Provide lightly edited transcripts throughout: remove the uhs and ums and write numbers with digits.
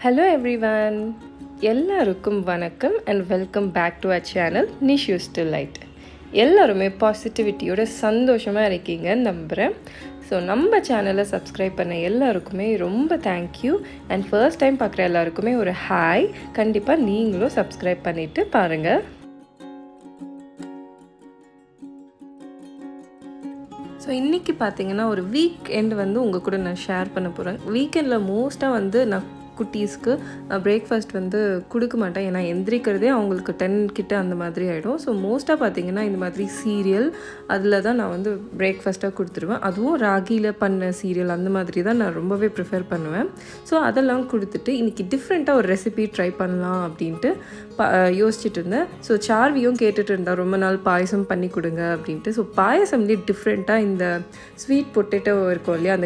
Hello everyone, எல்லாருக்கும் வணக்கம் and welcome back to our channel NISHU'S Delight. எல்லாருமே பாசிட்டிவிட்டியோட சந்தோஷமாக இருக்கீங்கன்னு நம்புகிறேன். ஸோ நம்ம சேனலை சப்ஸ்கிரைப் பண்ண எல்லாருக்குமே ரொம்ப தேங்க்யூ. அண்ட் ஃபர்ஸ்ட் டைம் பார்க்குற எல்லாருக்குமே ஒரு ஹாய். கண்டிப்பாக நீங்களும் சப்ஸ்கிரைப் பண்ணிவிட்டு பாருங்கள். ஸோ இன்றைக்கி பார்த்தீங்கன்னா ஒரு வீக் எண்ட் உங்கள் கூட நான் ஷேர் பண்ண போகிறேன். வீக்கெண்டில் மோஸ்ட்டாக நான் குட்டீஸ்க்கு பிரேக்ஃபாஸ்ட் கொடுக்க மாட்டேன். ஏன்னா எந்திரிக்கிறதே அவங்களுக்கு 10 கிட்ட அந்த மாதிரி ஆகிடும். ஸோ மோஸ்ட்டாக பார்த்திங்கன்னா இந்த மாதிரி சீரியல் அதில் தான் நான் பிரேக்ஃபாஸ்ட்டாக கொடுத்துருவேன். அதுவும் ராகியில் பண்ண சீரியல் அந்த மாதிரி தான் நான் ரொம்பவே ப்ரிஃபர் பண்ணுவேன். ஸோ அதெல்லாம் கொடுத்துட்டு இன்றைக்கி டிஃப்ரெண்ட்டாக ஒரு ரெசிபி ட்ரை பண்ணலாம் அப்படின்ட்டு யோசிச்சுட்டு இருந்தேன். ஸோ சார்வியும் கேட்டுட்டு இருந்தால் ரொம்ப நாள் பாயசம் பண்ணி கொடுங்க அப்படின்ட்டு. ஸோ பாயசம்லேயே டிஃப்ரெண்ட்டாக இந்த ஸ்வீட் பொட்டேட்டோ இருக்கும் இல்லையா,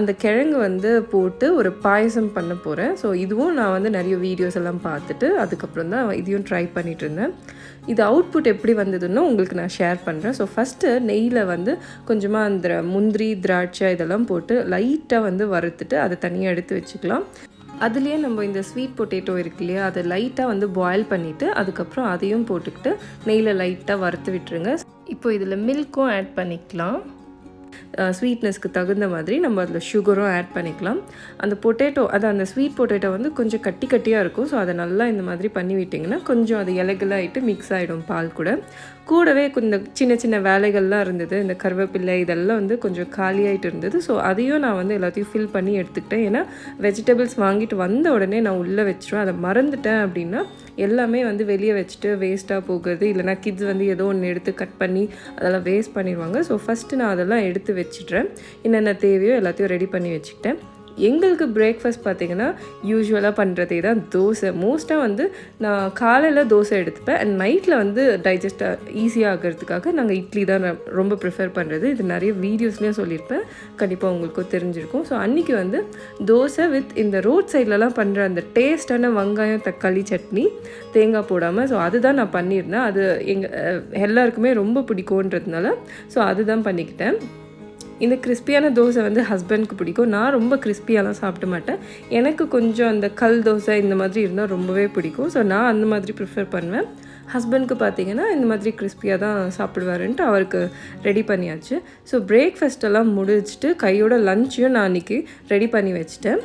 அந்த கிழங்கு போட்டு ஒரு பாயசம் பண்ண போகிறேன். ஸோ இதுவும் நான் நிறைய வீடியோஸ் எல்லாம் பார்த்துட்டு அதுக்கப்புறம் தான் இதையும் ட்ரை பண்ணிகிட்டு இருந்தேன். இது அவுட்புட் எப்படி வந்ததுன்னு உங்களுக்கு நான் ஷேர் பண்ணுறேன். ஸோ ஃபஸ்ட்டு நெய்யில் கொஞ்சமாக அந்த முந்திரி திராட்சை இதெல்லாம் போட்டு லைட்டாக வறுத்துட்டு அதை தனியாக எடுத்து வச்சுக்கலாம். அதுலேயே நம்ம இந்த ஸ்வீட் பொட்டேட்டோ இருக்கு இல்லையா, அதை லைட்டாக பாயில் பண்ணிவிட்டு அதுக்கப்புறம் அதையும் போட்டுக்கிட்டு நெய்யில் லைட்டாக வறுத்து விட்டுருங்க. இப்போ இதில் மில்க்கும் ஆட் பண்ணிக்கலாம். ஸ்வீட்னஸ்க்கு தகுந்த மாதிரி நம்ம அதில் சுகரும் ஆட் பண்ணிக்கலாம். அந்த பொட்டேட்டோ அந்த ஸ்வீட் பொட்டேட்டோ கொஞ்சம் கட்டியாக இருக்கும். ஸோ அதை நல்லா இந்த மாதிரி பண்ணி விட்டிங்கன்னா கொஞ்சம் அது இலகலாகிட்டு மிக்ஸ் ஆகிடும் பால் கூடவே கொஞ்சம் சின்ன சின்ன வேலைகள்லாம் இருந்தது. இந்த கருவேப்பிலை இதெல்லாம் கொஞ்சம் காலியாகிட்டு இருந்தது. ஸோ அதையும் நான் எல்லாத்தையும் ஃபில் பண்ணி எடுத்துக்கிட்டேன். ஏன்னா வெஜிடபிள்ஸ் வாங்கிட்டு வந்த உடனே நான் உள்ளே வச்சுருவேன். அதை மறந்துட்டேன் அப்படின்னா எல்லாமே வெளியே வச்சுட்டு வேஸ்ட்டாக போகுது. இல்லைனா கிட்ஸ் ஏதோ ஒன்று எடுத்து கட் பண்ணி அதெல்லாம் வேஸ்ட் பண்ணிடுவாங்க. ஸோ ஃபஸ்ட்டு நான் அதெல்லாம் எடுத்து வச்சுட்றேன். என்னென்ன தேவையோ எல்லாத்தையும் ரெடி பண்ணி வச்சுக்கிட்டேன். எங்களுக்கு பிரேக்ஃபாஸ்ட் பார்த்திங்கன்னா யூஸ்வலாக பண்ணுறதே தான் தோசை. மோஸ்ட்டாக நான் காலையில் தோசை எடுத்துப்பேன். அண்ட் நைட்டில் டைஜஸ்ட் ஈஸியாக ஆகிறதுக்காக நாங்கள் இட்லி தான் நான் ரொம்ப ப்ரிஃபர் பண்ணுறது. இது நிறைய வீடியோஸ்லேயும் சொல்லியிருப்பேன், கண்டிப்பாக உங்களுக்கும் தெரிஞ்சிருக்கும். ஸோ அன்றைக்கி தோசை வித் இந்த ரோட் சைட்லலாம் பண்ணுற அந்த டேஸ்டான வெங்காயம் தக்காளி சட்னி தேங்காய் போடாமல். ஸோ அதுதான் நான் பண்ணியிருந்தேன். அது எல்லாருக்குமே ரொம்ப பிடிக்கும்ன்றதுனால ஸோ அதுதான் பண்ணிக்கிட்டேன். இந்த கிறிஸ்பியான தோசை ஹஸ்பண்ட்க்கு பிடிக்கும். நான் ரொம்ப கிறிஸ்பியாலாம் சாப்பிட மாட்டேன். எனக்கு கொஞ்சம் அந்த கல் தோசை இந்த மாதிரி இருந்தால் ரொம்பவே பிடிக்கும். ஸோ நான் அந்த மாதிரி ப்ரிஃபர் பண்ணுவேன். ஹஸ்பண்ட்க்கு பார்த்திங்கன்னா இந்த மாதிரி கிறிஸ்பியாக தான் சாப்பிடுவாருன்ட்டு அவருக்கு ரெடி பண்ணியாச்சு. ஸோ பிரேக்ஃபாஸ்ட்டெல்லாம் முடிச்சுட்டு கையோட லஞ்சையும் நான் அன்றைக்கி ரெடி பண்ணி வச்சுட்டேன்.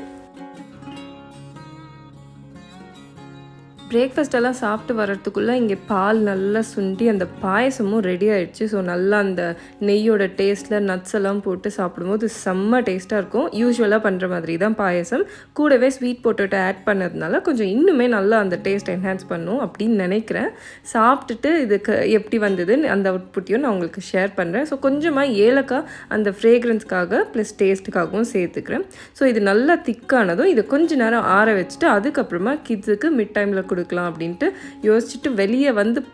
பிரேக்ஃபாஸ்ட்டெல்லாம் சாப்பிட்டு வர்றதுக்குள்ளே இங்கே பால் நல்லா சுண்டி அந்த பாயசமும் ரெடி ஆகிடுச்சு. ஸோ நல்லா அந்த நெய்யோட டேஸ்ட்டில் நட்ஸ் எல்லாம் போட்டு சாப்பிடும்போது செம்ம டேஸ்ட்டாக இருக்கும். யூஸ்வலாக பண்ணுற மாதிரி தான் பாயசம். கூடவே ஸ்வீட் பொட்டேட்டோ ஆட் பண்ணதுனால கொஞ்சம் இன்னுமே நல்லா அந்த டேஸ்ட் என்ஹான்ஸ் பண்ணும் அப்படின்னு நினைக்கிறேன். சாப்பிட்டுட்டு இதுக்கு எப்படி வந்ததுன்னு அந்த அவுட்புட்டையும் நான் உங்களுக்கு ஷேர் பண்ணுறேன். ஸோ கொஞ்சமாக ஏலக்காய் அந்த ஃப்ரேக்ரன்ஸ்க்காக ப்ளஸ் டேஸ்ட்டுக்காகவும் சேர்த்துக்கிறேன். ஸோ இது நல்லா திக்கானதும் இதை கொஞ்சம் நேரம் ஆற வச்சுட்டு அதுக்கப்புறமா கிட்ஸுக்கு மிட் டைமில் கொடுக்கலாம் அப்படின்ட்டு யோசிச்சுட்டு வெளியே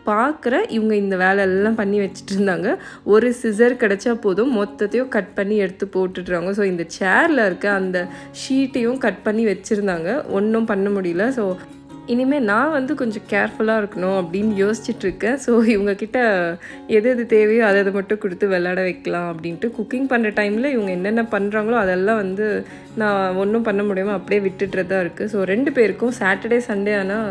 பார்க்குறேன். இவங்க இந்த வேலையெல்லாம் பண்ணி வச்சுட்டு இருந்தாங்க. ஒரு சிசர் கிடச்சா போதும் மொத்தத்தையும் கட் பண்ணி எடுத்து போட்டுடுறாங்க. ஸோ இந்த சேரில் இருக்க அந்த ஷீட்டையும் கட் பண்ணி வச்சுருந்தாங்க. ஒன்றும் பண்ண முடியல. ஸோ இனிமேல் நான் கொஞ்சம் கேர்ஃபுல்லாக இருக்கணும் அப்படின்னு யோசிச்சுட்ருக்கேன். ஸோ இவங்கக்கிட்ட எது தேவையோ அதை மட்டும் கொடுத்து விளையாட வைக்கலாம் அப்படின்ட்டு. குக்கிங் பண்ணுற டைமில் இவங்க என்னென்ன பண்ணுறாங்களோ அதெல்லாம் நான் ஒன்றும் பண்ண முடியாமல் அப்படியே விட்டுட்டுறதா இருக்குது. ஸோ 2 பேருக்கும் சாட்டர்டே சண்டே ஆனால்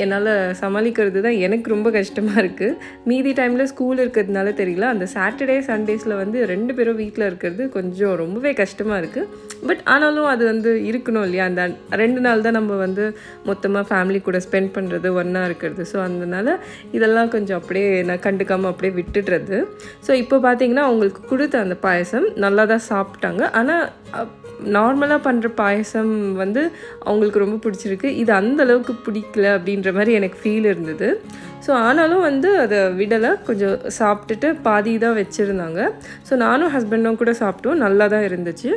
என்னால் சமாளிக்கிறது தான் எனக்கு ரொம்ப கஷ்டமாக இருக்குது. மீதி டைமில் ஸ்கூல் இருக்கிறதுனால தெரியல. அந்த சாட்டர்டே சண்டேஸில் 2 பேரும் வீட்டில் இருக்கிறது கொஞ்சம் ரொம்பவே கஷ்டமாக இருக்குது. பட் ஆனாலும் அது இருக்கணும் இல்லையா. அந்த 2 நாள் தான் நம்ம மொத்தமாக ஃபேமிலி கூட ஸ்பெண்ட் பண்ணுறது, ஒன்றா இருக்கிறது. ஸோ அதனால் இதெல்லாம் கொஞ்சம் அப்படியே நான் கண்டுக்காமல் அப்படியே விட்டுடுறது. ஸோ இப்போ பார்த்திங்கன்னா அவங்களுக்கு கொடுத்த அந்த பாயசம் நல்லா தான் சாப்பிட்டாங்க. ஆனால் நார்மலாக பண்ணுற பாயசம் அவங்களுக்கு ரொம்ப பிடிச்சிருக்கு. இது அந்தளவுக்கு பிடிக்கல அப்படின்ற மாதிரி எனக்கு ஃபீல் இருந்தது. ஸோ ஆனாலும் அதை விடலை. கொஞ்சம் சாப்பிட்டுட்டு பாதி தான் வச்சுருந்தாங்க. ஸோ நானும் ஹஸ்பண்டும் கூட சாப்பிட்டோம். நல்லா தான் இருந்துச்சு.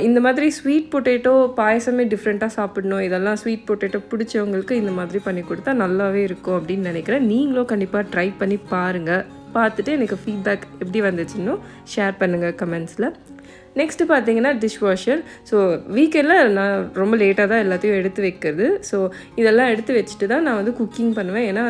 இந்த மாதிரி ஸ்வீட் பொட்டேட்டோ பாயசமே டிஃப்ரெண்ட்டாக சாப்பிடணும். இதெல்லாம் ஸ்வீட் பொட்டேட்டோ பிடிச்சவங்களுக்கு இந்த மாதிரி பண்ணி கொடுத்தா நல்லாவே இருக்கும் அப்படின்னு நினைக்கிறேன். நீங்களும் கண்டிப்பாக ட்ரை பண்ணி பாருங்கள். பார்த்துட்டு எனக்கு ஃபீட்பேக் எப்படி வந்துச்சுன்னு ஷேர் பண்ணுங்கள் கமெண்ட்ஸில். நெக்ஸ்ட்டு பார்த்தீங்கன்னா டிஷ் வாஷர். ஸோ வீக்கெண்டில் நான் ரொம்ப லேட்டாக தான் எல்லாத்தையும் எடுத்து வைக்கிறது. ஸோ இதெல்லாம் எடுத்து வச்சுட்டு தான் நான் வந்து குக்கிங் பண்ணுவேன். ஏன்னா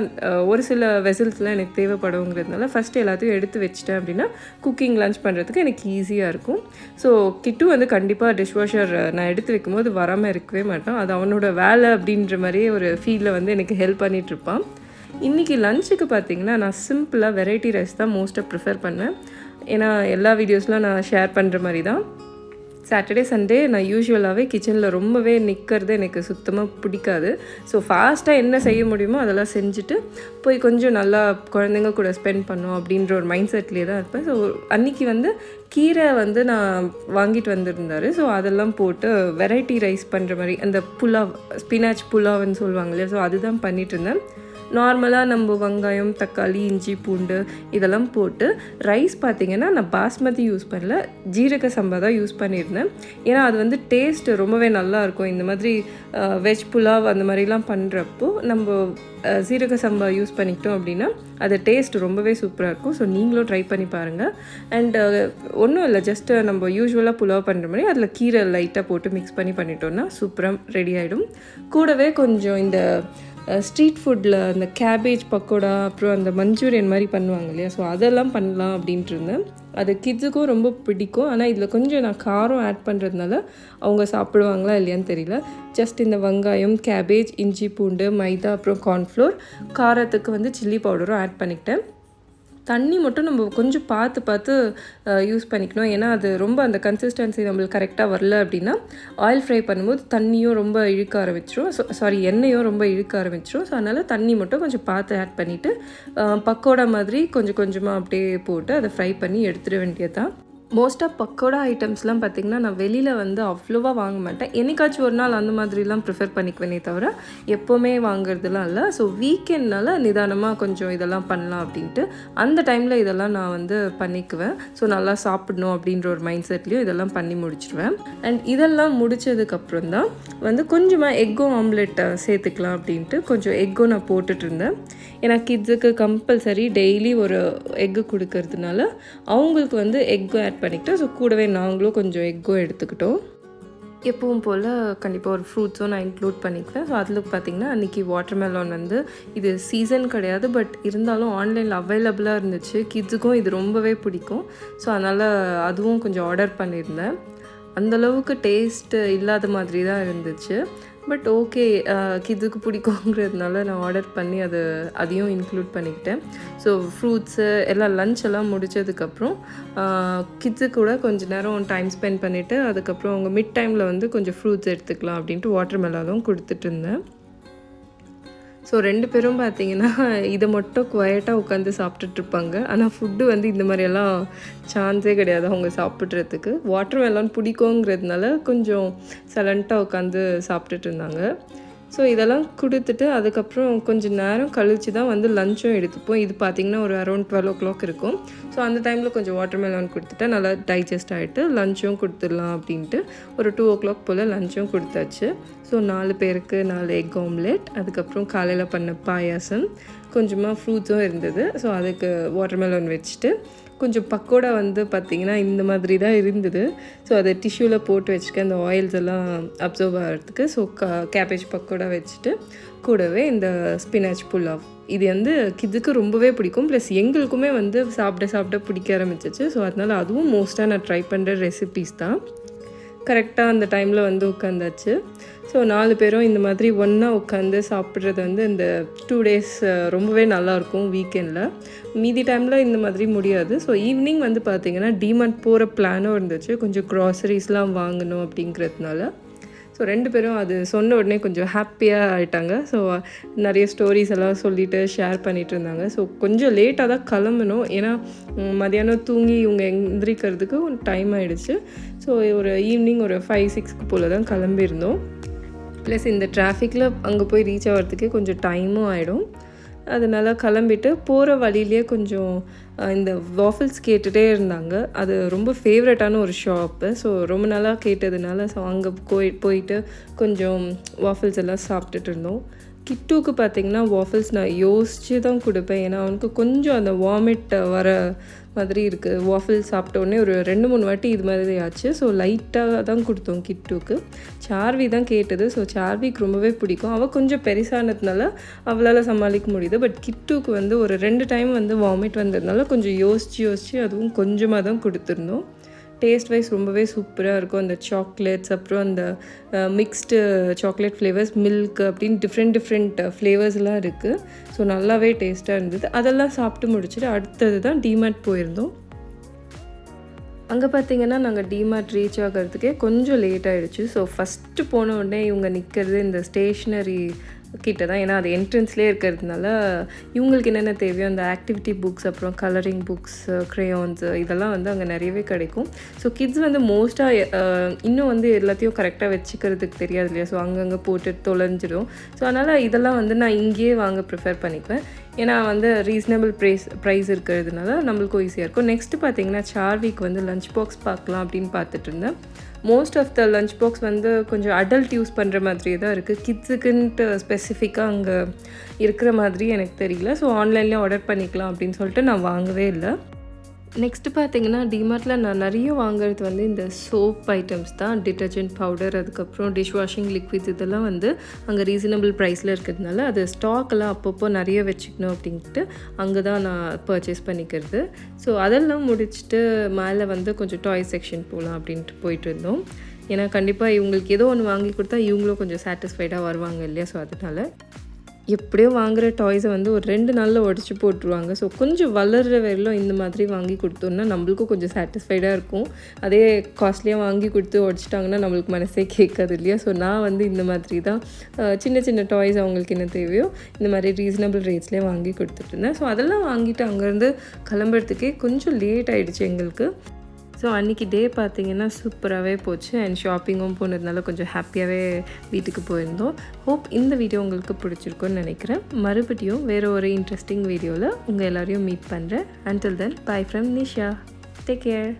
ஒரு சில வெசல்ஸ்லாம் எனக்கு தேவைப்படுங்கிறதுனால ஃபஸ்ட்டு எல்லாத்தையும் எடுத்து வச்சிட்டேன் அப்படின்னா குக்கிங் லன்ச் பண்ணுறதுக்கு எனக்கு ஈஸியாக இருக்கும். ஸோ கிட்டு வந்து கண்டிப்பாக டிஷ் வாஷர் நான் எடுத்து வைக்கும்போது வராமல் இருக்கவே மாட்டான். அது அவனோட வேலை அப்படின்ற மாதிரியே ஒரு ஃபீலில் வந்து எனக்கு ஹெல்ப் பண்ணிகிட்ருப்பான். இன்றைக்கி லஞ்சுக்கு பார்த்திங்கன்னா நான் சிம்பிளாக வெரைட்டி ரைஸ் தான் மோஸ்ட்டாக ப்ரிஃபர் பண்ணேன். ஏன்னா எல்லா வீடியோஸ்லாம் நான் ஷேர் பண்ணுற மாதிரி தான். சாட்டர்டே சண்டே நான் யூஸ்வலாகவே கிச்சனில் ரொம்பவே நிற்கிறது எனக்கு சுத்தமாக பிடிக்காது. ஸோ ஃபாஸ்ட்டாக என்ன செய்ய முடியுமோ அதெல்லாம் செஞ்சுட்டு போய் கொஞ்சம் நல்லா குழந்தைங்க கூட ஸ்பெண்ட் பண்ணோம் அப்படின்ற ஒரு மைண்ட் செட்லேயே தான் இருப்பேன். ஸோ அன்றைக்கி வந்து கீரை வந்து நான் வாங்கிட்டு வந்திருந்தார். ஸோ அதெல்லாம் போட்டு வெரைட்டி ரைஸ் பண்ணுற மாதிரி அந்த புலாவ், ஸ்பினாச் புலாவ்னு சொல்லுவாங்க இல்லையா, ஸோ அதுதான் பண்ணிகிட்டு இருந்தேன். நார்மலாக நம்ம வெங்காயம், தக்காளி, இஞ்சி, பூண்டு இதெல்லாம் போட்டு ரைஸ் பார்த்திங்கன்னா நான் பாஸ்மதி யூஸ் பண்ணல, ஜீரக சம்பா தான் யூஸ் பண்ணியிருந்தேன். ஏன்னா அது வந்து டேஸ்ட் ரொம்பவே நல்லாயிருக்கும். இந்த மாதிரி வெஜ் புலாவ் அந்த மாதிரிலாம் பண்ணுறப்போ நம்ம ஜீரக சம்பா யூஸ் பண்ணிக்கிட்டோம் அப்படின்னா அது டேஸ்ட் ரொம்பவே சூப்பராக இருக்கும். ஸோ நீங்களும் ட்ரை பண்ணி பாருங்கள். அண்ட் ஒன்றும் இல்லை, ஜஸ்ட்டு நம்ம யூஸ்வலாக புலாவ் பண்ணுற மாதிரி அதில் கீரை லைட்டாக போட்டு மிக்ஸ் பண்ணி பண்ணிட்டோன்னா சூப்பராக ரெடி ஆகிடும். கூடவே கொஞ்சம் இந்த ஸ்ட்ரீட் ஃபுட்டில் அந்த கேபேஜ் பக்கோடா, அப்புறம் அந்த மஞ்சூரியன் மாதிரி பண்ணுவாங்க இல்லையா, ஸோ அதெல்லாம் பண்ணலாம் அப்படின்ட்டு இருந்தேன். அது கிட்ஸுக்கும் ரொம்ப பிடிக்கும். ஆனால் இதில் கொஞ்சம் நான் காரம் ஆட் பண்ணுறதுனால அவங்க சாப்பிடுவாங்களா இல்லையான்னு தெரியல. ஜஸ்ட் இந்த வெங்காயம், கேபேஜ், இஞ்சி, பூண்டு, மைதா, அப்புறம் கார்ன்ஃப்ளோர், காரத்துக்கு வந்து சில்லி பவுடரும் ஆட் பண்ணிக்கிட்டேன். தண்ணி மட்டும் நம்ம கொஞ்சம் பார்த்து யூஸ் பண்ணிக்கணும். ஏன்னா அது ரொம்ப அந்த கன்சிஸ்டன்சி நம்மளுக்கு கரெக்டாக வரல அப்படின்னா ஆயில் ஃப்ரை பண்ணும்போது தண்ணியும் ரொம்ப இழுக்க ஆரம்பிச்சிரும், எண்ணெயும் ரொம்ப இழுக்க ஆரம்பிச்சிரும். ஸோ அதனால் தண்ணி மட்டும் கொஞ்சம் பார்த்து ஆட் பண்ணிவிட்டு பக்கோடா மாதிரி கொஞ்சம் கொஞ்சமாக அப்படியே போட்டு அதை ஃப்ரை பண்ணி எடுத்துட வேண்டியது தான். மோஸ்ட்டாக பக்கோடா ஐட்டம்ஸ்லாம் பார்த்திங்கன்னா நான் வெளியில் வந்து அவ்வளோவா வாங்க மாட்டேன். என்னைக்காச்சும் ஒரு நாள் அந்த மாதிரிலாம் ப்ரிஃபர் பண்ணிக்குவேனே தவிர எப்போவுமே வாங்குறதுலாம் இல்லை. ஸோ வீக்கெண்ட்னால நிதானமாக கொஞ்சம் இதெல்லாம் பண்ணலாம் அப்படின்ட்டு அந்த டைமில் இதெல்லாம் நான் வந்து பண்ணிக்குவேன். ஸோ நல்லா சாப்பிடணும் அப்படின்ற ஒரு மைண்ட் செட்லேயும் இதெல்லாம் பண்ணி முடிச்சிடுவேன். அண்ட் இதெல்லாம் முடித்ததுக்கப்புறம் தான் வந்து கொஞ்சமாக எக்கும் ஆம்லெட் சேர்த்துக்கலாம் அப்படின்ட்டு கொஞ்சம் எக்கும் நான் போட்டுட்டு இருந்தேன். ஏன்னா கிட்ஸுக்கு கம்பல்சரி டெய்லி ஒரு எக்கு கொடுக்கறதுனால அவங்களுக்கு வந்து எக்கும் ஆட் பண்ணிக்கிட்டோம். ஸோ கூடவே நாங்களும் கொஞ்சம் எக்கும் எடுத்துக்கிட்டோம். எப்பவும் போல் கண்டிப்பாக ஒரு ஃப்ரூட்ஸும் நான் இன்க்ளூட் பண்ணிக்குவேன். ஸோ அதில் பார்த்திங்கன்னா அன்றைக்கி வாட்டர்மெலான் வந்து இது சீசன் கிடையாது, பட் இருந்தாலும் ஆன்லைனில் அவைலபிளாக இருந்துச்சு. கிட்ஸுக்கும் இது ரொம்பவே பிடிக்கும். ஸோ அதனால் அதுவும் கொஞ்சம் ஆர்டர் பண்ணியிருந்தேன். அந்தளவுக்கு டேஸ்ட்டு இல்லாத மாதிரி தான் இருந்துச்சு. பட் ஓகே, கிட்ஸுக்கு பிடிக்குங்கிறதுனால நான் ஆர்டர் பண்ணி அதையும் இன்க்ளூட் பண்ணிக்கிட்டேன். ஸோ ஃப்ரூட்ஸு எல்லாம் லன்ச் எல்லாம் முடித்ததுக்கப்புறம் கிட்ஸு கூட கொஞ்சம் நேரம் டைம் ஸ்பெண்ட் பண்ணிவிட்டு அதுக்கப்புறம் அவங்க மிட் டைமில் வந்து கொஞ்சம் ஃப்ரூட்ஸ் எடுத்துக்கலாம் அப்படின்ட்டு வாட்டர்மெலானும் கொடுத்துட்டு இருந்தேன். ஸோ 2 பேரும் பார்த்திங்கன்னா இதை மட்டும் குவைட்டாக உட்காந்து சாப்பிட்டுட்ருப்பாங்க. ஆனால் ஃபுட்டு வந்து இந்த மாதிரியெல்லாம் சான்ஸே கிடையாது அவங்க சாப்பிட்றதுக்கு. வாட்டர்மெலான் பிடிக்குங்கிறதுனால கொஞ்சம் சைலண்ட்டாக உட்காந்து சாப்பிட்டுட்டு இருந்தாங்க. ஸோ இதெல்லாம் கொடுத்துட்டு அதுக்கப்புறம் கொஞ்சம் நேரம் கழித்து தான் வந்து லஞ்சும் எடுத்துப்போம். இது பார்த்திங்கன்னா ஒரு அரௌண்ட் 12 o'clock இருக்கும். ஸோ அந்த டைமில் கொஞ்சம் வாட்டர்மெலான் கொடுத்துட்டா நல்லா டைஜஸ்ட் ஆகிட்டு லஞ்சும் கொடுத்துடலாம் அப்படின்ட்டு ஒரு 2 o'clock போல் லஞ்சும் கொடுத்தாச்சு. ஸோ 4 பேருக்கு 4 எக் ஆம்லெட், அதுக்கப்புறம் காலையில் பண்ண பாயாசம், கொஞ்சமாக ஃப்ரூட்ஸும் இருந்தது. ஸோ அதுக்கு வாட்டர்மெலான் வச்சுட்டு கொஞ்சம் பக்கோடா வந்து பார்த்திங்கன்னா இந்த மாதிரி தான் இருந்தது. ஸோ அதை டிஷ்யூவில் போட்டு வச்சுருக்கேன் அந்த ஆயில்ஸ் எல்லாம் அப்சர்வ் ஆகிறதுக்கு. ஸோ கேபேஜ் பக்கோடா வச்சுட்டு கூடவே இந்த ஸ்பினாச் புலாவ், இது வந்து கிட்ஸுக்கு ரொம்பவே பிடிக்கும். ப்ளஸ் எங்களுக்குமே வந்து சாப்பிட பிடிக்க ஆரம்பிச்சிச்சு. ஸோ அதனால் அதுவும் மோஸ்ட்டாக நான் ட்ரை பண்ணுற ரெசிபீஸ் தான். கரெக்டாக அந்த டைமில் வந்து உட்காந்தாச்சு. ஸோ 4 பேரும் இந்த மாதிரி ஒன்றா உட்காந்து சாப்பிட்றது வந்து இந்த 2 days ரொம்பவே நல்லாயிருக்கும் வீக்கெண்டில். மீதி டைமில் இந்த மாதிரி முடியாது. ஸோ ஈவினிங் வந்து பார்த்திங்கன்னா டிமார்ட் போகிற பிளானும் இருந்துச்சு, கொஞ்சம் க்ராசரிஸ்லாம் வாங்கணும் அப்படிங்கிறதுனால. ஸோ 2 பேரும் அது சொன்ன உடனே கொஞ்சம் ஹாப்பியாக ஆகிட்டாங்க. ஸோ நிறைய ஸ்டோரிஸ் எல்லாம் சொல்லிவிட்டு ஷேர் பண்ணிகிட்டு இருந்தாங்க. ஸோ கொஞ்சம் லேட்டாக தான் கிளம்பணும், ஏன்னா மதியானம் தூங்கி இவங்க எந்திரிக்கிறதுக்கு ஒரு டைம் ஆகிடுச்சு. ஸோ ஒரு ஈவினிங் ஒரு 5-6 போல் தான் கிளம்பியிருந்தோம். ப்ளஸ் இந்த டிராஃபிக்கில் அங்கே போய் ரீச் ஆகிறதுக்கே கொஞ்சம் டைமும் ஆகிடும். அதனால் கிளம்பிட்டு போகிற வழியிலே கொஞ்சம் இந்த வாஃபிள்ஸ் கேட்டுகிட்டே இருந்தாங்க. அது ரொம்ப ஃபேவரட்டான ஒரு ஷாப்பு. ஸோ ரொம்ப நாளாக கேட்டதுனால ஸோ அங்கே போயிட்டு கொஞ்சம் வாஃபிள்ஸ் எல்லாம் சாப்பிட்டுட்டு இருந்தோம். கிட்டுக்கு பார்த்திங்கன்னா வாஃபிள்ஸ் நான் யோசித்து தான் கொடுப்பேன். ஏன்னா அவனுக்கு கொஞ்சம் அந்த வாமிட் வர மாதிரி இருக்குது. வாஃபிள் சாப்பிட்டோடனே ஒரு 2-3 வாட்டி இது மாதிரி ஆச்சு. ஸோ லைட்டாக தான் கொடுத்தோம் கிட்டுக்கு. சார்வி தான் கேட்டது. ஸோ சார்விக்கு ரொம்பவே பிடிக்கும். அவள் கொஞ்சம் பெருசானதுனால அவளால் சமாளிக்க முடியுது. பட் கிட்டுக்கு வந்து ஒரு 2 டைம் வந்து வாமிட் வந்ததுனால கொஞ்சம் யோசித்து அதுவும் கொஞ்சமாக தான் கொடுத்துருந்தோம். டேஸ்ட் வைஸ் ரொம்பவே சூப்பராக இருக்கும். அந்த சாக்லேட்ஸ், அப்புறம் அந்த மிக்ஸ்டு சாக்லேட் ஃப்ளேவர்ஸ், மில்க் அப்படின்னு டிஃப்ரெண்ட் ஃப்ளேவர்ஸ்லாம் இருக்குது. ஸோ நல்லாவே டேஸ்ட்டாக இருந்தது. அதெல்லாம் சாப்பிட்டு முடிச்சுட்டு அடுத்தது தான் டிமார்ட் போயிருந்தோம். அங்கே பார்த்திங்கன்னா நாங்கள் டிமார்ட் ரீச் ஆகிறதுக்கே கொஞ்சம் லேட் ஆகிடுச்சு. ஸோ ஃபஸ்ட்டு போன உடனே இவங்க நிற்கிறது இந்த ஸ்டேஷ்னரி கிட்ட தான். ஏன்னா அது என்ட்ரன்ஸ்லேயே இருக்கிறதுனால இவங்களுக்கு என்னென்ன தேவையோ அந்த ஆக்டிவிட்டி புக்ஸ், அப்புறம் கலரிங் புக்ஸ், க்ரேயான்ஸு இதெல்லாம் வந்து அங்கே நிறையவே கிடைக்கும். ஸோ கிட்ஸ் வந்து மோஸ்ட்டாக இன்னும் வந்து எல்லாத்தையும் கரெக்டாக வச்சுக்கிறதுக்கு தெரியாது இல்லையா. ஸோ அங்கங்கே போட்டு தொலைஞ்சிடும். ஸோ அதனால் இதெல்லாம் வந்து நான் இங்கேயே வாங்க ப்ரிஃபர் பண்ணிக்குவேன். ஏன்னா வந்து ரீசனபிள் ப்ரைஸ் இருக்கிறதுனால நம்மளுக்கும் ஈஸியாக இருக்கும். நெக்ஸ்ட்டு பார்த்திங்கன்னா சார்விக்கு வந்து லஞ்ச் பாக்ஸ் பார்க்கலாம் அப்படின்னு பார்த்துட்டு இருந்தேன். Most of the lunch box வந்து கொஞ்சம் அடல்ட் யூஸ் பண்ணுற மாதிரியே தான் இருக்குது. கிட்ஸுக்குன்ட்டு ஸ்பெசிஃபிக்காக அங்கே இருக்கிற மாதிரி எனக்கு தெரியல. ஸோ ஆன்லைன்லேயே ஆர்டர் பண்ணிக்கலாம் அப்படின்னு சொல்லிட்டு நான் வாங்கவே இல்லை. நெக்ஸ்ட்டு பார்த்திங்கன்னா டிமார்ட்டில் நான் நிறைய வாங்குறது வந்து இந்த சோப் ஐட்டம்ஸ் தான். டிட்டர்ஜென்ட் பவுடர், அதுக்கப்புறம் டிஷ் வாஷிங் லிக்விட்ஸ், இதெல்லாம் வந்து அங்கே ரீசனபிள் ப்ரைஸில் இருக்கிறதுனால அது ஸ்டாக்கெல்லாம் அப்பப்போ நிறைய வச்சுக்கணும் அப்படின்ட்டு அங்கே தான் நான் பர்ச்சேஸ் பண்ணிக்கிறது. ஸோ அதெல்லாம் முடிச்சுட்டு மேலே வந்து கொஞ்சம் டாய் செக்ஷன் போகலாம் அப்படின்ட்டு போயிட்டு இருந்தோம். ஏன்னா கண்டிப்பாக இவங்களுக்கு ஏதோ ஒன்று வாங்கி கொடுத்தா இவங்களும் கொஞ்சம் சாட்டிஸ்ஃபைடாக வருவாங்க இல்லையா. ஸோ அதனால் எப்படியோ வாங்குகிற டாய்ஸை வந்து ஒரு 2 நாளில் உடச்சி போட்டுருவாங்க. ஸோ கொஞ்சம் வளர்கிற வரையிலும் இந்த மாதிரி வாங்கி கொடுத்தோன்னா நம்மளுக்கும் கொஞ்சம் சாட்டிஸ்ஃபைடாக இருக்கும். அதே காஸ்ட்லியாக வாங்கி கொடுத்து உடச்சிட்டாங்கன்னா நம்மளுக்கு மனசே கேட்காது இல்லையா. ஸோ நான் வந்து இந்த மாதிரி தான் சின்ன சின்ன டாய்ஸ் அவங்களுக்கு என்ன தேவையோ இந்த மாதிரி ரீசனபிள் ரேட்ஸ்லேயே வாங்கி கொடுத்துட்ருந்தேன். ஸோ அதெல்லாம் வாங்கிட்டு அங்கேருந்து கிளம்புறதுக்கே கொஞ்சம் லேட் ஆகிடுச்சு எங்களுக்கு. ஸோ அன்றைக்கி டே பார்த்திங்கன்னா சூப்பராகவே போச்சு. அண்ட் ஷாப்பிங்கும் போனதுனால கொஞ்சம் ஹாப்பியாகவே வீட்டுக்கு போயிருந்தோம். ஹோப் இந்த வீடியோ உங்களுக்கு பிடிச்சிருக்குன்னு நினைக்கிறேன். மறுபடியும் வேறு ஒரு இன்ட்ரெஸ்டிங் வீடியோவில் உங்கள் எல்லோரையும் மீட் பண்ணுறேன். Until then, by from Nisha. Take care.